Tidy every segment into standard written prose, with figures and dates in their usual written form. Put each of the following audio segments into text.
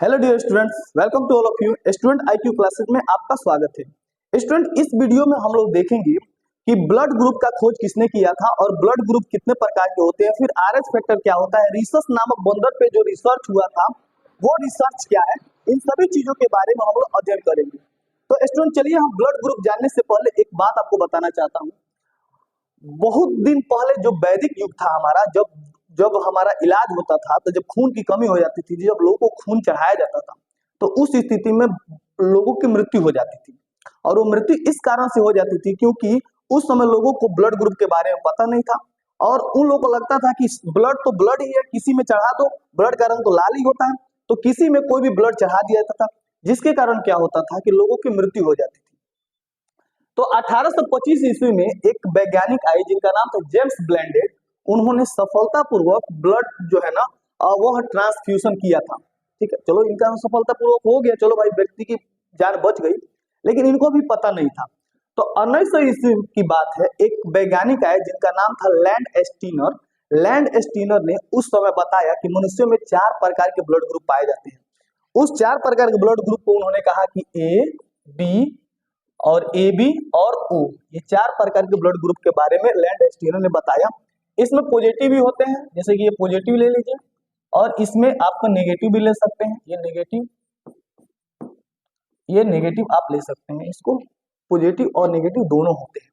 Hello dear students, welcome to all of you. Student IQ classes में आपका स्वागत है। स्टूडेंट, इस वीडियो में हम लोग देखेंगे कि ब्लड ग्रुप का खोज किसने किया था और ब्लड ग्रुप कितने प्रकार के होते हैं, फिर आरएच फैक्टर क्या होता है, रिसर्च नामक बंदर पे जो रिसर्च हुआ था वो रिसर्च क्या है, इन सभी चीजों के बारे में हम लोग अध्ययन करेंगे। तो स्टूडेंट चलिए, हम ब्लड ग्रुप जानने से पहले एक बात आपको बताना चाहता हूँ। बहुत दिन पहले जो वैदिक युग था हमारा, जब जब हमारा इलाज होता था, तो जब खून की कमी हो जाती थी, जब लोगों को खून चढ़ाया जाता था, तो उस स्थिति में लोगों की मृत्यु हो जाती थी। और वो मृत्यु इस कारण से हो जाती थी क्योंकि उस समय लोगों को ब्लड ग्रुप के बारे में पता नहीं था और उन लोगों को लगता था कि ब्लड तो ब्लड ही है, किसी में चढ़ा दो, ब्लड का रंग तो लाल ही होता है, तो किसी में कोई भी ब्लड चढ़ा दिया जाता था, जिसके कारण क्या होता था कि लोगों की मृत्यु हो जाती थी। तो 1825 ईस्वी में एक वैज्ञानिक आए जिनका नाम था जेम्स ब्लेंडेड। उन्होंने सफलतापूर्वक ब्लड जो है ना वह ट्रांसफ्यूजन किया था। ठीक है, चलो इनका सफलतापूर्वक हो गया, चलो भाई व्यक्ति की जान बच गई, लेकिन इनको भी पता नहीं था। तो 1900 ईस्वी की बात है, एक वैज्ञानिक आए जिनका नाम था लैंड स्टीनर। लैंड स्टीनर ने उस समय बताया कि मनुष्यों में 4 प्रकार के ब्लड ग्रुप पाए जाते हैं। उस 4 प्रकार के ब्लड ग्रुप को उन्होंने कहा कि ए, बी और ए बी और ओ, ये 4 प्रकार के ब्लड ग्रुप के बारे में लैंड स्टीनर ने बताया। इसमें पॉजिटिव भी होते हैं, जैसे कि ये पॉजिटिव ले लीजिए, और इसमें आपको नेगेटिव भी ले सकते हैं। ये नेगेटिव आप ले सकते हैं, इसको पॉजिटिव और नेगेटिव दोनों होते हैं।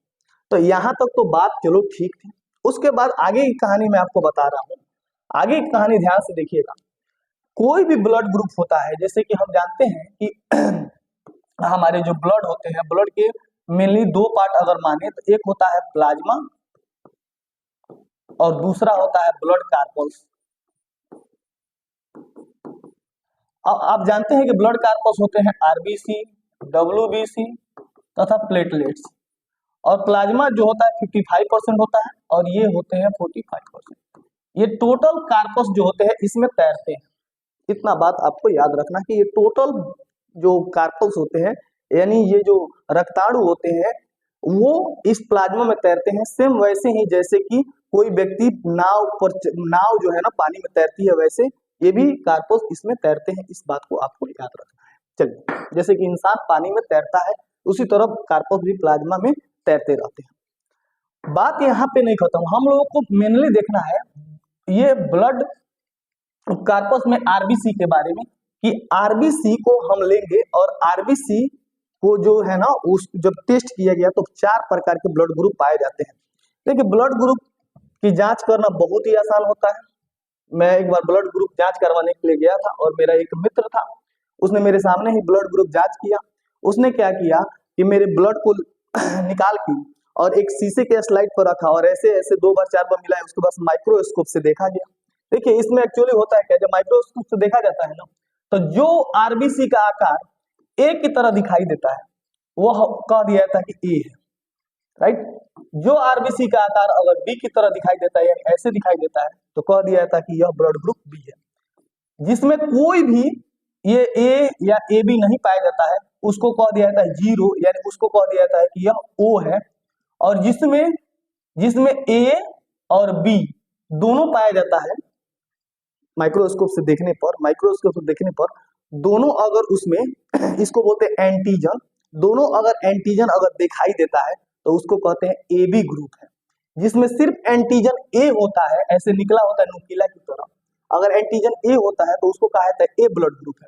तो यहाँ तक तो बात चलो ठीक थी। उसके बाद आगे की कहानी मैं आपको बता रहा हूँ। आगे की कहानी ध्यान से देखिएगा। कोई भी ब्लड ग्रुप होता है, जैसे कि हम जानते हैं कि हमारे जो ब्लड होते हैं, ब्लड के मेनली 2 पार्ट अगर माने तो एक होता है प्लाज्मा और दूसरा होता है ब्लड कार्पल्स। अब आप जानते हैं कि ब्लड कार्पल्स होते हैं आरबीसी, डब्ल्यूबीसी तथा प्लेटलेट्स, और प्लाज्मा जो होता है 55% होता है और ये होते हैं 45%। ये टोटल कार्पस जो होते हैं इसमें तैरते हैं। इतना बात आपको याद रखना कि ये टोटल जो कार्पल्स होते हैं, यानी ये जो रक्ताणु होते हैं, वो इस प्लाज्मा में तैरते हैं। सेम वैसे ही जैसे कि कोई व्यक्ति नाव जो है ना पानी में तैरती है, वैसे ये भी कार्पल्स इसमें तैरते हैं। इस बात को आपको याद रखना है। चलिए, जैसे कि इंसान पानी में तैरता है, उसी तरह कार्पल्स भी प्लाज्मा में तैरते रहते हैं। बात यहाँ पे नहीं खत्म, हम लोगों को मेनली देखना है ये ब्लड कार्पस में आरबीसी के बारे में, कि आरबीसी को हम लेंगे और आरबीसी को जो है ना उस जब टेस्ट किया गया तो 4 प्रकार के ब्लड ग्रुप पाए जाते हैं। देखिए, ब्लड ग्रुप की जांच करना बहुत ही आसान होता है। मैं एक बार ब्लड ग्रुप जांच करवाने के लिए गया था और मेरा एक मित्र था, उसने मेरे सामने ही ब्लड ग्रुप जांच किया। उसने क्या किया कि मेरे ब्लड को निकाल के और एक शीशे के स्लाइड पर रखा और ऐसे ऐसे 2 बार 4 बार मिलाया, उसके बाद माइक्रोस्कोप से देखा गया। देखिए, इसमें एक्चुअली होता है क्या, जब माइक्रोस्कोप से देखा जाता है ना, तो जो आरबीसी का आकार ए की तरह दिखाई देता है वह कह दिया जाता है कि ए है, राइट। जो आरबीसी का आकार अगर बी की तरह दिखाई देता है, यानी ऐसे दिखाई देता है, तो कह दिया जाता है कि यह ब्लड ग्रुप बी है। जिसमें कोई भी ये ए या ए बी नहीं पाया जाता है उसको कह दिया जाता है जीरो, यानी उसको कह दिया जाता है कि यह ओ है। और जिसमें ए और बी दोनों पाया जाता है, माइक्रोस्कोप से देखने पर दोनों अगर उसमें इसको बोलते हैं एंटीजन, दोनों अगर एंटीजन अगर दिखाई देता है तो उसको कहते हैं ए बी ग्रुप है। जिसमें सिर्फ एंटीजन ए होता है, ऐसे निकला होता है नुकीला की तरह, अगर एंटीजन ए होता है तो उसको कहा जाता है ए ब्लड ग्रुप है।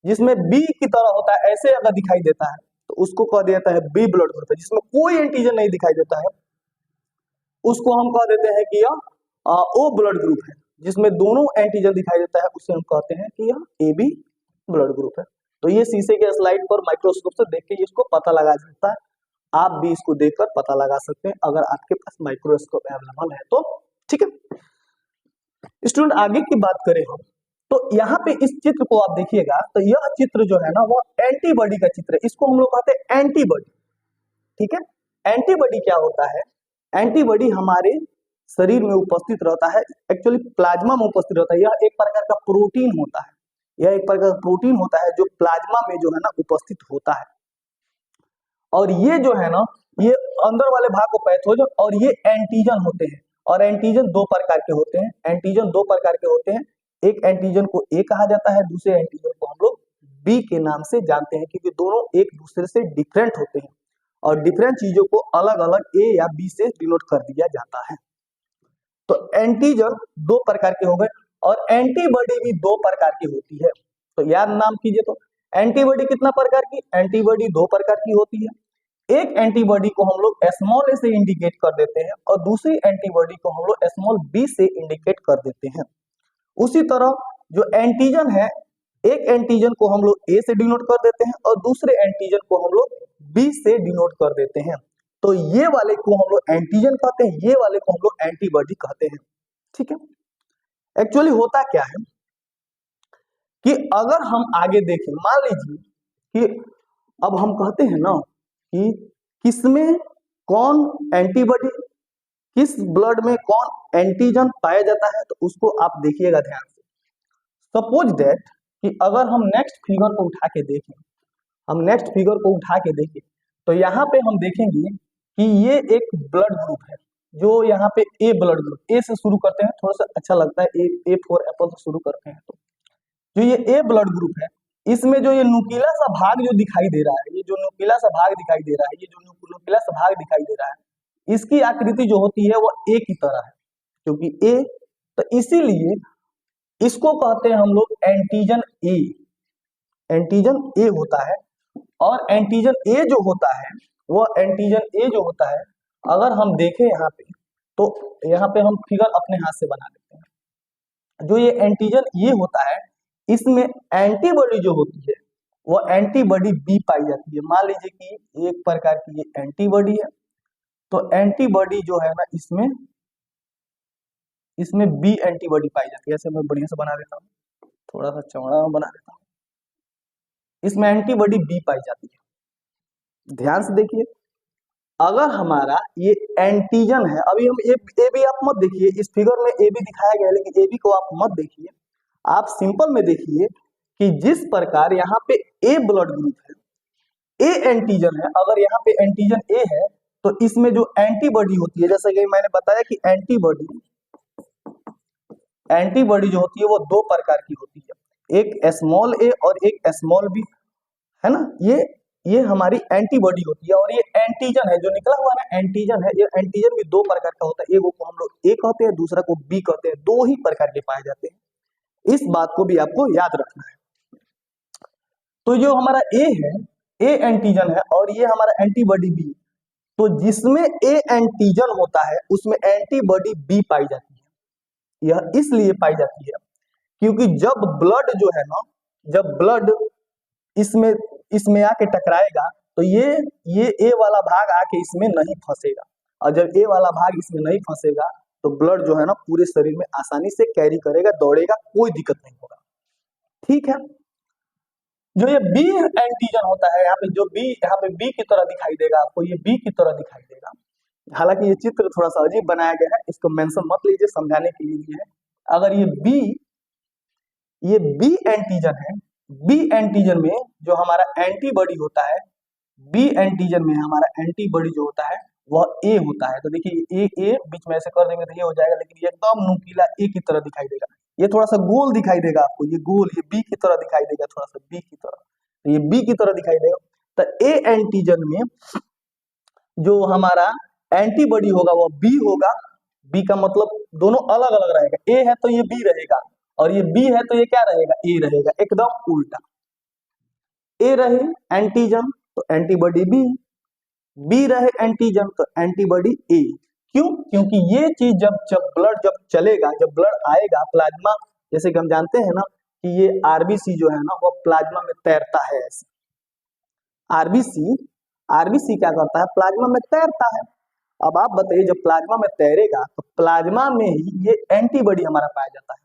जिसमें बी की तरह होता है, ऐसे अगर दिखाई देता है, तो उसको कह दिया जाता है बी ब्लड ग्रुप है। जिसमें कोई एंटीजन नहीं दिखाई देता है उसको हम कह देते हैं कि यह ओ ब्लड ग्रुप है। जिसमें दोनों एंटीजन दिखाई देता है उसे हम कहते हैं कि यह ए बी ब्लड ग्रुप है। तो ये शीशे के स्लाइड पर माइक्रोस्कोप से देख के इसको पता लगा सकता है। आप भी इसको देखकर पता लगा सकते हैं अगर आपके पास माइक्रोस्कोप अवेलेबल है तो। ठीक है स्टूडेंट, आगे की बात करें हम, तो यहाँ पे इस चित्र को आप देखिएगा, तो यह चित्र जो है ना वो एंटीबॉडी का चित्र है। इसको हम लोग कहते हैं एंटीबॉडी। ठीक है, एंटीबॉडी क्या होता है? एंटीबॉडी हमारे शरीर में उपस्थित रहता है, एक्चुअली प्लाज्मा में उपस्थित रहता है। यह एक प्रकार का प्रोटीन होता है, यह एक प्रकार का प्रोटीन होता है जो प्लाज्मा में जो है ना उपस्थित होता है। और ये जो है ना, ये अंदर वाले भाग को पैथोजन और ये एंटीजन होते हैं। और एंटीजन 2 प्रकार के होते हैं। एंटीजन 2 प्रकार के होते हैं, एक एंटीजन को ए कहा जाता है, दूसरे एंटीजन को हम लोग बी के नाम से जानते हैं, क्योंकि दोनों एक दूसरे से डिफरेंट होते हैं और डिफरेंट चीजों को अलग अलग ए या बी से डिनोट कर दिया जाता है। तो एंटीजन दो प्रकार के हो गए और एंटीबॉडी भी दो प्रकार की होती है। तो याद नाम कीजिए, तो एंटीबॉडी कितना प्रकार की, एंटीबॉडी दो प्रकार की होती है। एक एंटीबॉडी को हम लोग स्मॉल ए से इंडिकेट कर देते हैं और दूसरी एंटीबॉडी को हम लोग स्मॉल बी से इंडिकेट कर देते हैं। उसी तरह जो एंटीजन है, एक एंटीजन को हम लोग ए से डिनोट कर देते हैं और दूसरे एंटीजन को हम लोग बी से डिनोट कर देते हैं। तो ये वाले को हम लोग एंटीजन कहते हैं, ये वाले को हम लोग एंटीबॉडी कहते हैं। ठीक है, एक्चुअली होता क्या है कि अगर हम आगे देखें, मान लीजिए कि अब हम कहते हैं ना कि किसमें कौन एंटीबॉडी, किस ब्लड में कौन एंटीजन पाया जाता है, तो उसको आप देखिएगा ध्यान से। सपोज दैट कि अगर हम नेक्स्ट फिगर को उठा के देखें, तो यहाँ पे हम देखेंगे कि ये एक ब्लड ग्रुप है, जो यहाँ पे ए ब्लड ग्रुप, ए से शुरू करते हैं, थोड़ा सा अच्छा लगता है, ए फॉर एप्पल से शुरू करते हैं। तो जो ये ए ब्लड ग्रुप है, इसमें जो ये नुकीला सा भाग जो दिखाई दे रहा है, ये जो नुकीला सा भाग दिखाई दे रहा है, ये जो नुकीला सा भाग दिखाई दे रहा है, इसकी आकृति जो होती है वो ए की तरह है, क्योंकि ए, तो इसीलिए इसको कहते हैं हम लोग एंटीजन ए। एंटीजन ए होता है और एंटीजन ए जो होता है, वो एंटीजन ए जो होता है, अगर हम देखें यहाँ पे, तो यहाँ पे हम फिगर अपने हाथ से बना लेते हैं। जो ये एंटीजन ए होता है, इसमें एंटीबॉडी जो होती है वो एंटीबॉडी बी पाई जाती है। मान लीजिए कि एक प्रकार की ये एंटीबॉडी है, तो एंटीबॉडी जो है ना, इसमें बी एंटीबॉडी पाई जाती है। ऐसे मैं बढ़िया से बना देता हूँ, थोड़ा सा चौड़ा बना देता हूँ, इसमें एंटीबॉडी बी पाई जाती है। ध्यान से देखिए, अगर हमारा ये एंटीजन है, अभी हम ए बी आप मत देखिए, इस फिगर में ए बी दिखाया गया है, लेकिन ए बी को आप मत देखिए, आप सिंपल में देखिए कि जिस प्रकार यहाँ पे ए ब्लड ग्रुप है, ए एंटीजन है, अगर यहाँ पे एंटीजन ए है, तो इसमें जो एंटीबॉडी होती है, जैसा कि मैंने बताया कि एंटीबॉडी जो होती है वो दो प्रकार की होती है, एक स्मॉल ए और एक स्मॉल बी, है ना। ये हमारी एंटीबॉडी होती है और ये एंटीजन है, जो निकला हुआ ना एंटीजन है, ये एंटीजन भी दो प्रकार का होता है, एक को हम लोग ए कहते हैं, दूसरा को बी कहते हैं, दो ही प्रकार के पाए जाते हैं। इस बात को भी आपको याद रखना है। तो जो हमारा ए है, ए एंटीजन है और ये हमारा एंटीबॉडी बी, तो जिसमें ए एंटीजन होता है उसमें एंटीबॉडी बी पाई जाती है। यह इसलिए पाई जाती है क्योंकि जब ब्लड जो है ना, जब ब्लड इसमें आके टकराएगा, तो ये ए वाला भाग आके इसमें नहीं फंसेगा, और जब ए वाला भाग इसमें नहीं फंसेगा तो ब्लड जो है ना पूरे शरीर में आसानी से कैरी करेगा, दौड़ेगा, कोई दिक्कत नहीं होगा। ठीक है, जो ये बी एंटीजन होता है, यहाँ पे बी की तरह दिखाई देगा आपको, ये बी की तरह दिखाई देगा। हालांकि ये चित्र थोड़ा सा अजीब बनाया गया है, इसको मेंशन मत लीजिए, समझाने के लिए है। अगर ये बी एंटीजन है, बी एंटीजन में जो हमारा एंटीबॉडी होता है, बी एंटीजन में हमारा एंटीबॉडी जो होता है वह ए होता है। तो देखिए ए बीच में ऐसे कर देंगे तो ये हो जाएगा, लेकिन ये एकदम नुकीला ए की तरह दिखाई देगा, ये थोड़ा सा गोल दिखाई देगा आपको, ये गोल, ये बी की तरह दिखाई देगा, थोड़ा सा बी की तरह, तो ये बी की तरह दिखाई देगा। तो ए एंटीजन में जो हमारा एंटीबॉडी होगा वो बी होगा, बी का मतलब दोनों अलग अलग रहेगा, ए है तो ये बी रहेगा और ये बी है तो ये क्या रहेगा, ए रहेगा, एकदम उल्टा। ए रहे एंटीजन तो एंटीबॉडी बी रहे एंटीजन तो एंटीबॉडी ए। क्यों? क्योंकि ये चीज जब ब्लड चलेगा, जब ब्लड आएगा प्लाज्मा, जैसे कि हम जानते हैं ना कि ये आरबीसी जो है ना वो प्लाज्मा में तैरता है। ऐसे आरबीसी क्या करता है, प्लाज्मा में तैरता है। अब आप बताइए, जब प्लाज्मा में तैरेगा तो प्लाज्मा में ही ये एंटीबॉडी हमारा पाया जाता है,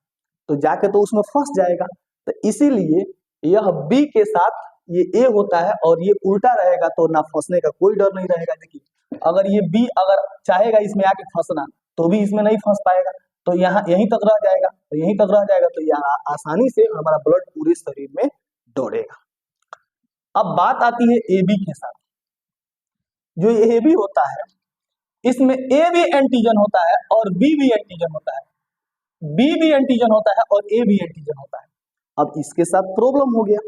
तो जाके तो उसमें फंस जाएगा। तो इसीलिए यह बी के साथ ये ए होता है और ये उल्टा रहेगा तो ना फंसने का कोई डर नहीं रहेगा। देखिए, अगर ये बी अगर चाहेगा इसमें आके फंसना तो भी इसमें नहीं फंस पाएगा, तो यहाँ यहीं तक रह जाएगा, तो यहाँ आसानी से हमारा ब्लड पूरे शरीर में दौड़ेगा। अब बात आती है ए बी के साथ। जो ए बी होता है, इसमें ए भी एंटीजन होता है और बी भी एंटीजन होता है, बी भी एंटीजन होता है और ए भी एंटीजन होता है। अब इसके साथ प्रॉब्लम हो गया,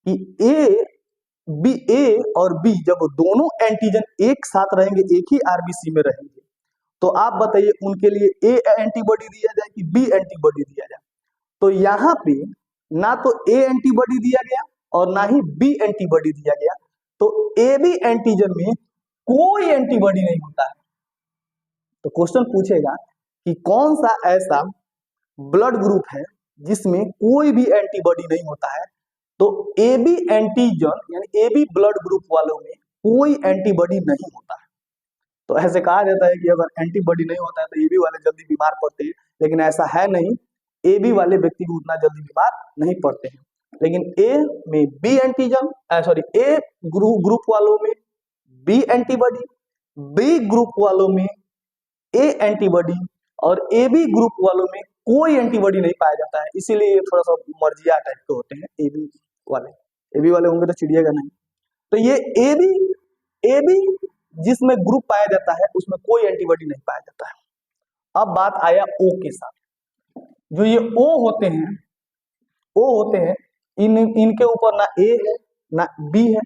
कि ए और बी जब दोनों एंटीजन एक साथ रहेंगे, एक ही आरबीसी में रहेंगे, तो आप बताइए उनके लिए ए एंटीबॉडी दिया जाए कि बी एंटीबॉडी दिया जाए। तो यहाँ पे ना तो ए एंटीबॉडी दिया गया और ना ही बी एंटीबॉडी दिया गया, तो ए बी एंटीजन में कोई एंटीबॉडी नहीं होता है। तो क्वेश्चन पूछेगा कि कौन सा ऐसा ब्लड ग्रुप है जिसमें कोई भी एंटीबॉडी नहीं होता है। तो ए बी एंटीजन यानी ए बी ब्लड ग्रुप वालों में कोई एंटीबॉडी नहीं होता है। तो ऐसे कहा जाता है कि अगर एंटीबॉडी नहीं होता है तो ए बी वाले जल्दी बीमार पड़ते हैं, लेकिन ऐसा है नहीं, ए बी वाले व्यक्ति को उतना जल्दी बीमार नहीं पड़ते हैं। लेकिन ए में बी एंटीजन ए ग्रुप वालों में बी एंटीबॉडी, बी ग्रुप वालों में ए एंटीबॉडी और ए बी ग्रुप वालों में कोई एंटीबॉडी नहीं पाया जाता है। इसीलिए ये थोड़ा सा मर्जिया टाइप के होते हैं ए बी वाले होंगे तो चिड़िएगा नहीं। तो ये ए बी जिसमें ग्रुप पाया जाता है उसमें कोई एंटीबॉडी नहीं पाया जाता है। अब बात आया ओ के साथ। जो ये ओ होते हैं इनके ऊपर ना ए है ना बी है।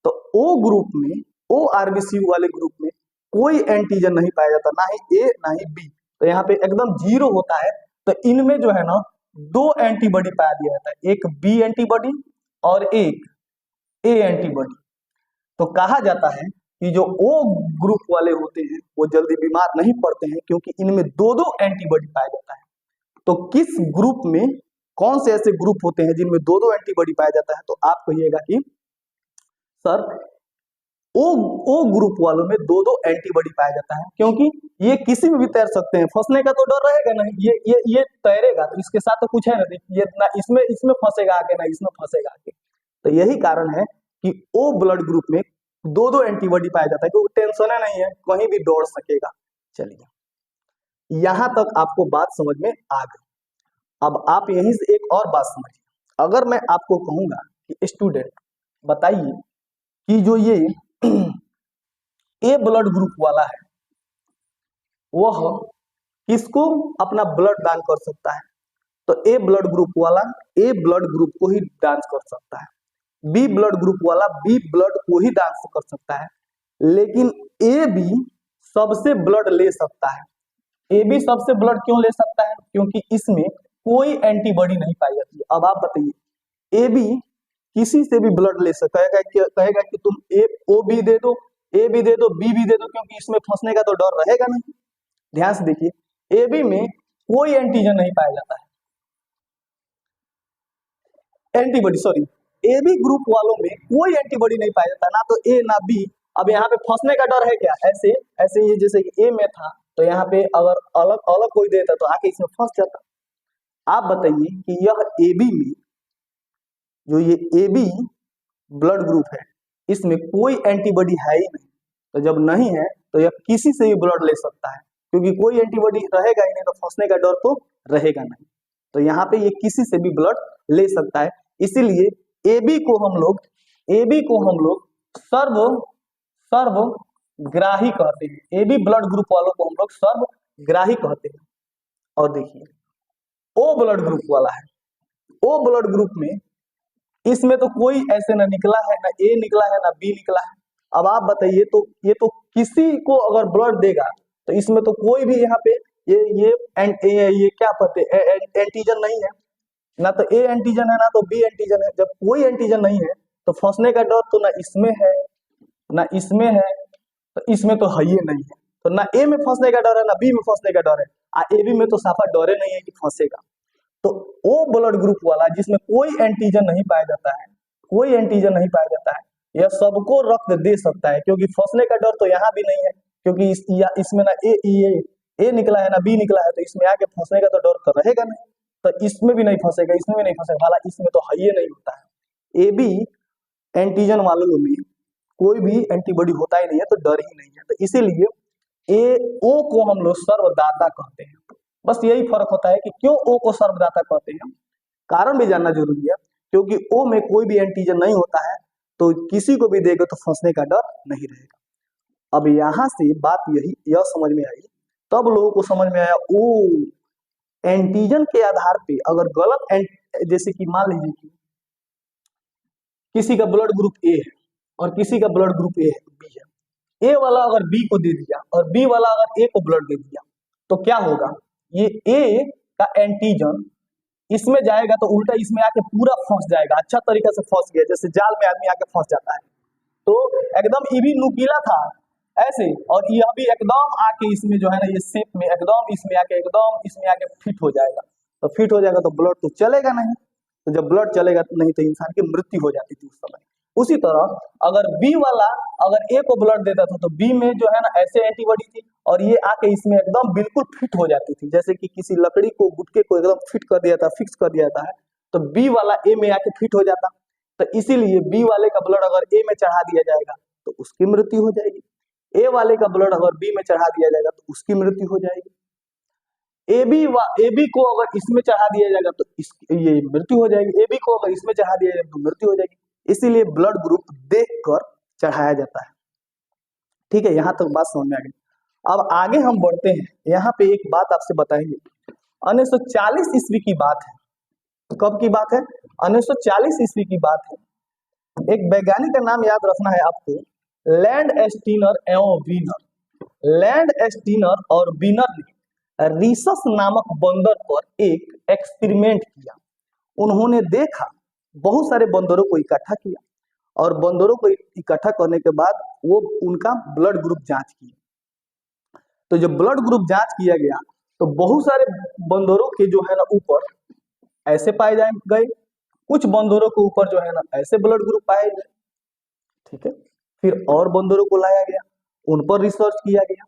तो ओ ग्रुप में, ओ आरबीसी वाले ग्रुप में कोई एंटीजन नहीं पाया जाता, ना ही ए ना ही बी। तो यहाँ पे एकदम जीरो होता है। तो इनमें जो है ना दो एंटीबॉडी पाया दिया जाता है, एक बी एंटीबॉडी और एक ए एंटीबॉडी। तो कहा जाता है कि जो ओ ग्रुप वाले होते हैं वो जल्दी बीमार नहीं पड़ते हैं क्योंकि इनमें दो दो एंटीबॉडी पाया जाता है। तो किस ग्रुप में कौन से ऐसे ग्रुप होते हैं जिनमें दो दो एंटीबॉडी पाया जाता है? तो आप कहिएगा कि सर ओ ग्रुप वालों में दो दो एंटीबॉडी पाया जाता है, क्योंकि ये किसी में भी तैर सकते हैं, फंसने का तो डर रहेगा नहीं। ये तैरेगा तो इसके साथ तो कुछ है ना, ये ना इसमें फंसेगा आगे ना इसमें फंसेगा आगे। तो यही कारण है कि ओ ब्लड ग्रुप में दो दो एंटीबॉडी पाया जाता है, क्योंकि टेंशन नहीं है, कहीं भी दौड़ सकेगा। चलिए यहां तक आपको बात समझ में आ गई। अब आप यहीं से एक और बात समझिए। अगर मैं आपको कहूंगा कि स्टूडेंट बताइए कि जो ये ए ब्लड ग्रुप वाला है वह किसको अपना ब्लड दान कर सकता है? तो ए ब्लड ग्रुप वाला ए ब्लड ग्रुप को ही दान कर सकता है, बी ब्लड ग्रुप वाला बी ब्लड को ही दान कर सकता है, लेकिन ए बी सबसे ब्लड ले सकता है। ए बी सबसे ब्लड क्यों ले सकता है? क्योंकि इसमें कोई एंटीबॉडी नहीं पाई जाती है। अब आप बताइए, ए बी किसी से भी ब्लड ले सकता है, कहेगा कि तुम ओ बी दे दो, ए भी दे दो, बी भी दे दो, क्योंकि इसमें फंसने का तो डर रहेगा नहीं। ध्यान से देखिए, ए बी में कोई एंटीजन नहीं पाया जाता है, एंटीबॉडी ए बी ग्रुप वालों में कोई एंटीबॉडी नहीं पाया जाता, ना तो ए ना बी। अब यहाँ पे फंसने का डर है क्या? ऐसे ये जैसे कि ए में था तो यहाँ पे अगर अलग अलग कोई देता तो आके इसमें फंस जाता। आप बताइए कि यह ए बी में जो ये ए बी ब्लड ग्रुप है इसमें कोई एंटीबॉडी है ही नहीं। तो जब नहीं है तो यह किसी से भी ब्लड ले सकता है, क्योंकि कोई एंटीबॉडी रहेगा ही नहीं तो फंसने का डर तो रहेगा नहीं। तो यहाँ पे ये किसी से भी ब्लड ले सकता है। इसीलिए ए बी को हम लोग सर्वग्राही कहते हैं। ए बी ब्लड ग्रुप वालों को हम लोग सर्वग्राही कहते हैं। और देखिए ओ ब्लड ग्रुप वाला है, ओ ब्लड ग्रुप में इसमें तो कोई ऐसे ना निकला है, ना ए निकला है ना बी निकला है। अब आप बताइए, तो ये तो किसी को अगर ब्लड देगा तो इसमें तो कोई भी यहाँ पे ये क्या कहते हैं एंटीजन नहीं है, ना तो ए एंटीजन है ना तो बी एंटीजन है। जब कोई एंटीजन नहीं है तो फंसने का डर तो ना इसमें है ना इसमें है, तो इसमें तो है ही नहीं है। तो ना ए में फंसने का डर है ना बी में फंसने का डर है, ए बी में तो साफा डरे नहीं है कि फंसेगा। तो ओ ब्लड ग्रुप वाला जिसमें कोई एंटीजन नहीं पाया जाता है, यह सबको रक्त दे सकता है, क्योंकि फंसने का डर तो यहाँ भी नहीं है, क्योंकि इसमें ना ए निकला है ना बी निकला है, तो इसमें आके फंसने का तो डर तो रहेगा नहीं। तो इसमें भी नहीं फंसेगा, इसमें भी नहीं फंसेगा, भला इसमें तो है ही नहीं होता है। ए बी एंटीजन वालों में कोई भी एंटीबॉडी होता ही नहीं है, तो डर ही नहीं है। तो इसीलिए ओ को हम लोग सर्वदाता कहते हैं। बस यही फर्क होता है कि क्यों ओ को सर्वदाता कहते हैं, कारण भी जानना जरूरी है। क्योंकि ओ में कोई भी एंटीजन नहीं होता है, तो किसी को भी देगा तो फंसने का डर नहीं रहेगा। अब यहाँ से बात यह समझ में आई, तब लोगों को समझ में आया ओ एंटीजन के आधार पे अगर गलत जैसे कि मान लीजिए कि किसी का ब्लड ग्रुप ए है और किसी का ब्लड ग्रुप बी है, ए वाला अगर बी को दे दिया और बी वाला अगर ए को ब्लड दे दिया तो क्या होगा, ये ए का एंटीजन इसमें जाएगा तो उल्टा इसमें आके पूरा फंस जाएगा, अच्छा तरीके से फंस गया, जैसे जाल में आदमी आके फंस जाता है। तो एकदम ये भी नुकीला था ऐसे, और यह भी एकदम आके इसमें जो है ना ये शेप में एकदम इसमें आके फिट हो जाएगा। तो फिट हो जाएगा तो ब्लड तो चलेगा नहीं, तो जब ब्लड चलेगा नहीं तो इंसान की मृत्यु हो जाती थी उस समय। उसी तरह अगर बी वाला अगर ए को ब्लड देता था तो बी में जो है ना ऐसे एंटीबॉडी थी और ये आके इसमें एकदम बिल्कुल फिट हो जाती थी, जैसे कि किसी लकड़ी को गुटके को एकदम फिट कर दिया था, फिक्स कर दिया था, तो बी वाला ए में आके फिट हो जाता। तो इसीलिए बी वाले का ब्लड अगर ए में चढ़ा दिया जाएगा तो उसकी मृत्यु हो जाएगी, ए वाले का ब्लड अगर बी में चढ़ा दिया जाएगा तो उसकी मृत्यु हो जाएगी, ए बी को अगर इसमें चढ़ा दिया जाएगा तो ये मृत्यु हो जाएगी, ए बी को अगर इसमें चढ़ा दिया जाएगा तो मृत्यु हो जाएगी। इसीलिए ब्लड ग्रुप देखकर चढ़ाया जाता है। ठीक है, यहाँ तक बात समझ में आ गई। अब आगे हम बढ़ते हैं, यहाँ पे एक बात आपसे बताएंगे, 1940 ईस्वी की बात है। कब की बात है? 1940 ईस्वी की बात है। एक वैज्ञानिक का नाम याद रखना है आपको, लैंड एस्टीनर एवं वीनर। लैंड एस्टीनर और वीनर ने रीसस नामक बंदर पर एक एक्सपेरिमेंट किया। उन्होंने देखा, बहुत सारे बंदरों को इकट्ठा किया और बंदरों को इकट्ठा करने के बाद वो उनका ब्लड ग्रुप जांच किया। तो जब ब्लड ग्रुप जांच किया गया तो बहुत सारे बंदरों के जो है ना ऊपर ऐसे पाए गए, कुछ बंदरों के ऊपर जो है ना ऐसे ब्लड ग्रुप पाए गए। ठीक है, फिर और बंदरों को लाया गया, उन पर रिसर्च किया गया,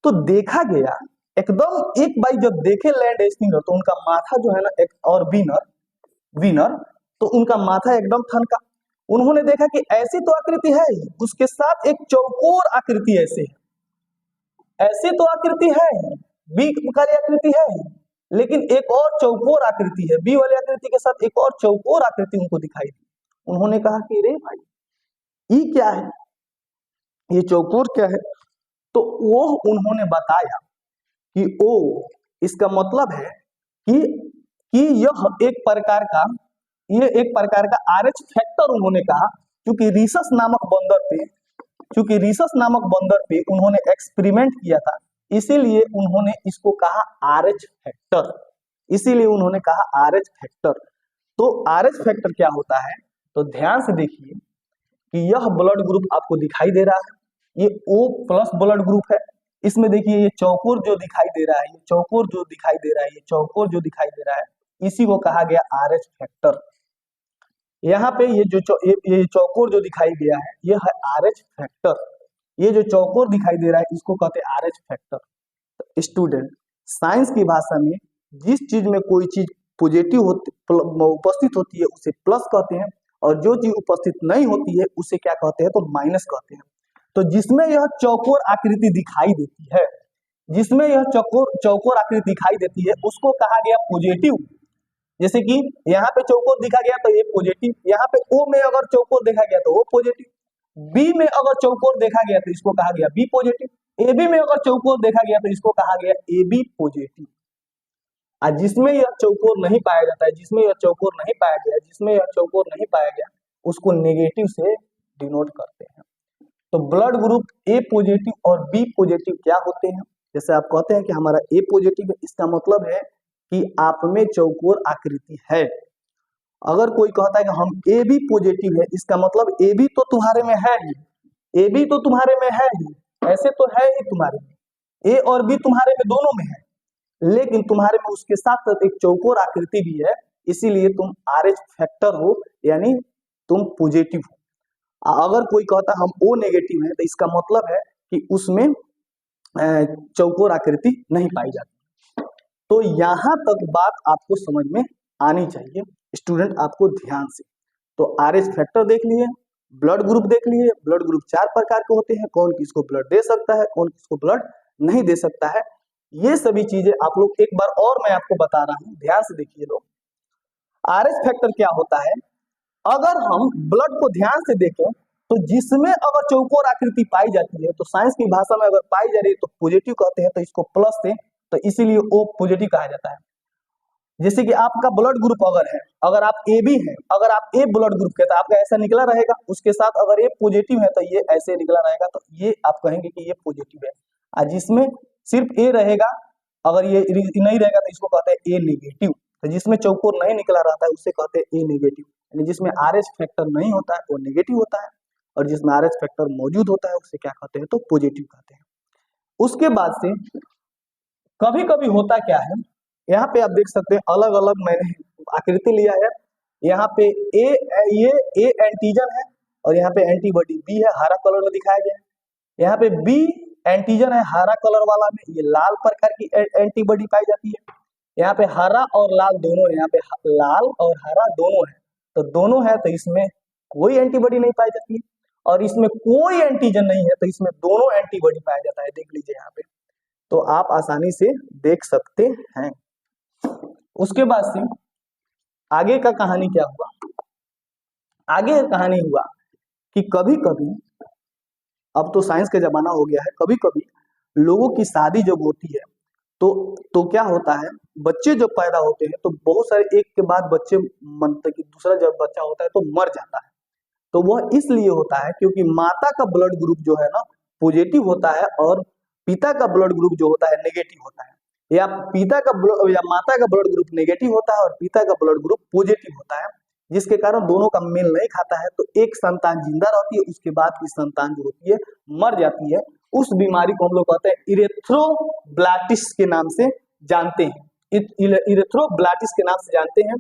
तो देखा गया एकदम एक बाई जब देखे लैंड एस्टीनर तो उनका माथा जो है ना एक, और वीनर तो उनका माथा एकदम ठनका। उन्होंने देखा कि ऐसी तो आकृति है, उसके साथ एक चौकोर आकृति ऐसे तो आकृति है, बी वाली आकृति है, लेकिन एक और चौकोर आकृति है, बी वाली आकृति के साथ एक और चौकोर आकृति उनको दिखाई दी। उन्होंने कहा कि रे भाई ये क्या है, ये चौकोर क्या है? तो वो उन्होंने बताया कि ओ इसका मतलब है कि यह एक प्रकार का RH फैक्टर उन्होंने कहा, क्योंकि रीसस नामक बंदर पे उन्होंने एक्सपेरिमेंट किया था, इसीलिए उन्होंने इसको कहा RH फैक्टर, इसीलिए उन्होंने कहा RH फैक्टर। तो RH फैक्टर क्या होता है? तो ध्यान से देखिए कि यह ब्लड ग्रुप आपको दिखाई दे रहा है, ये O+ ब्लड ग्रुप है। इसमें देखिए ये चौकोर जो दिखाई दे रहा है, इसी को कहा गया RH फैक्टर। यहाँ पे ये चौकोर जो दिखाई दिया है ये है RH फैक्टर, ये जो चौकोर दिखाई दे रहा है इसको कहते हैं RH फैक्टर। स्टूडेंट, साइंस की भाषा में जिस चीज में कोई चीज पॉजिटिव उपस्थित होती है उसे प्लस कहते हैं, और जो चीज उपस्थित नहीं होती है उसे क्या कहते हैं? तो माइनस कहते हैं। तो जिसमें यह चौकोर आकृति दिखाई देती है, उसको कहा गया पॉजिटिव। जैसे कि यहाँ पे चौकोर दिखा गया तो ये पॉजिटिव, यहाँ पे O में अगर चौकोर देखा गया तो वो पॉजिटिव, B में अगर चौकोर देखा गया तो इसको कहा गया B पॉजिटिव, AB में अगर चौकोर देखा गया तो इसको कहा गया AB पॉजिटिव। और जिसमें यह चौकोर नहीं पाया जाता है, जिसमें यह चौकोर नहीं पाया गया उसको नेगेटिव से डिनोट करते हैं। तो ब्लड ग्रुप A पॉजिटिव और B पॉजिटिव क्या होते हैं? जैसे आप कहते हैं कि हमारा A पॉजिटिव है, इसका मतलब है कि आप में चौकोर आकृति है। अगर कोई कहता है कि हम AB पॉजिटिव है, इसका मतलब AB तो तुम्हारे में है ही, ऐसे तो है ही तुम्हारे में, A और B तुम्हारे में दोनों में है, लेकिन तुम्हारे में उसके साथ एक चौकोर आकृति भी है, इसीलिए तुम RH फैक्टर हो, यानी तुम पॉजिटिव हो। अगर कोई कहता हम O नेगेटिव है तो इसका मतलब है कि उसमें चौकोर आकृति नहीं पाई जाती। तो यहाँ तक बात आपको समझ में आनी चाहिए स्टूडेंट, आपको ध्यान से। तो RH फैक्टर देख लिए, ब्लड ग्रुप देख लिए। ब्लड ग्रुप 4 प्रकार के होते हैं, कौन किसको ब्लड दे सकता है, कौन किसको ब्लड नहीं दे सकता है, ये सभी चीजें आप लोग एक बार और मैं आपको बता रहा हूं, ध्यान से देखिए लोग। RH फैक्टर क्या होता है? अगर हम ब्लड को ध्यान से देखें तो जिसमें अगर चौकोर आकृति पाई जाती है तो साइंस की भाषा में अगर पाई जा रही है तो पॉजिटिव कहते हैं, तो इसको प्लस से, तो इसीलिए O पॉजिटिव कहा जाता है। जैसे कि आपका ब्लड ग्रुप अगर है, अगर आप ए बी है, अगर आप ए ब्लड ग्रुप के, तो आपका ऐसा निकला रहेगा। उसके साथ अगर ए पॉजिटिव है तो ये ऐसे निकला रहेगा, तो ये आप कहेंगे कि ये पॉजिटिव है। और जिसमें सिर्फ ए रहेगा, अगर ये नहीं रहेगा तो इसको कहते हैं ए नेगेटिव। तो जिसमें चौकोर नहीं निकला रहता है उससे कहते हैं ए नेगेटिव। यानी जिसमें RH फैक्टर नहीं होता है वो नेगेटिव होता है, और जिसमें RH फैक्टर मौजूद होता है उसे क्या कहते हैं, तो पॉजिटिव कहते हैं। उसके बाद से कभी कभी होता क्या है, यहाँ पे आप देख सकते हैं अलग अलग मैंने आकृति लिया है। यहाँ पे ये ए एंटीजन है और यहाँ पे एंटीबॉडी बी है, हरा कलर में दिखाया गया है। यहाँ पे बी एंटीजन है हरा कलर वाला में, ये लाल प्रकार की एंटीबॉडी पाई जाती है। यहाँ पे हरा और लाल दोनों है, यहाँ पे लाल और हरा दोनों है, तो दोनों है तो इसमें कोई एंटीबॉडी नहीं पाई जाती है। और इसमें कोई एंटीजन नहीं है तो इसमें दोनों एंटीबॉडी पाया जाता है। देख लीजिए यहाँ पे, तो आप आसानी से देख सकते हैं। उसके बाद से आगे का कहानी क्या हुआ, आगे का कहानी हुआ कि कभी कभी, अब तो साइंस का जमाना हो गया है, कभी कभी लोगों की शादी जब होती है तो क्या होता है, बच्चे जब पैदा होते हैं तो बहुत सारे एक के बाद बच्चे मनते कि दूसरा जब बच्चा होता है तो मर जाता है। तो वह इसलिए होता है क्योंकि माता का ब्लड ग्रुप जो है ना पॉजिटिव होता है और पिता का ब्लड ग्रुप जो होता है नेगेटिव होता है, या या माता का ब्लड ग्रुप नेगेटिव होता है और पिता का ब्लड ग्रुप पॉजिटिव होता है, जिसके कारण दोनों का मेल नहीं खाता है। तो एक संतान जिंदा रहती है, उसके बाद की संतान जो होती है मर जाती है। उस बीमारी को हम लोग कहते हैं इरेथ्रोब्लास्टिस के नाम से जानते हैं। इरेथ्रोब्लास्टिस के नाम से जानते हैं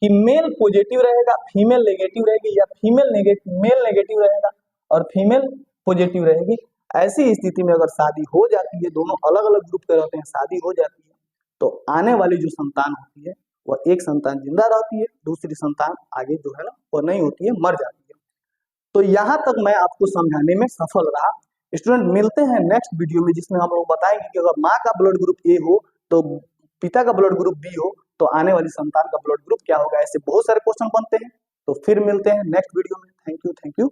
कि मेल पॉजिटिव रहेगा, फीमेल नेगेटिव रहेगी, या मेल नेगेटिव रहेगा और फीमेल पॉजिटिव रहेगी। ऐसी स्थिति में अगर शादी हो जाती है, दोनों अलग अलग ग्रुप के रहते हैं, शादी हो जाती है, तो आने वाली जो संतान होती है वह एक संतान जिंदा रहती है, दूसरी संतान आगे जो है ना वह नहीं होती है, मर जाती है। तो यहाँ तक मैं आपको समझाने में सफल रहा। स्टूडेंट, मिलते हैं नेक्स्ट वीडियो में, जिसमें हम लोग बताएंगे कि अगर माँ का ब्लड ग्रुप ए हो तो पिता का ब्लड ग्रुप बी हो तो आने वाली संतान का ब्लड ग्रुप क्या होगा। ऐसे बहुत सारे क्वेश्चन बनते हैं। तो फिर मिलते हैं नेक्स्ट वीडियो में। Thank you.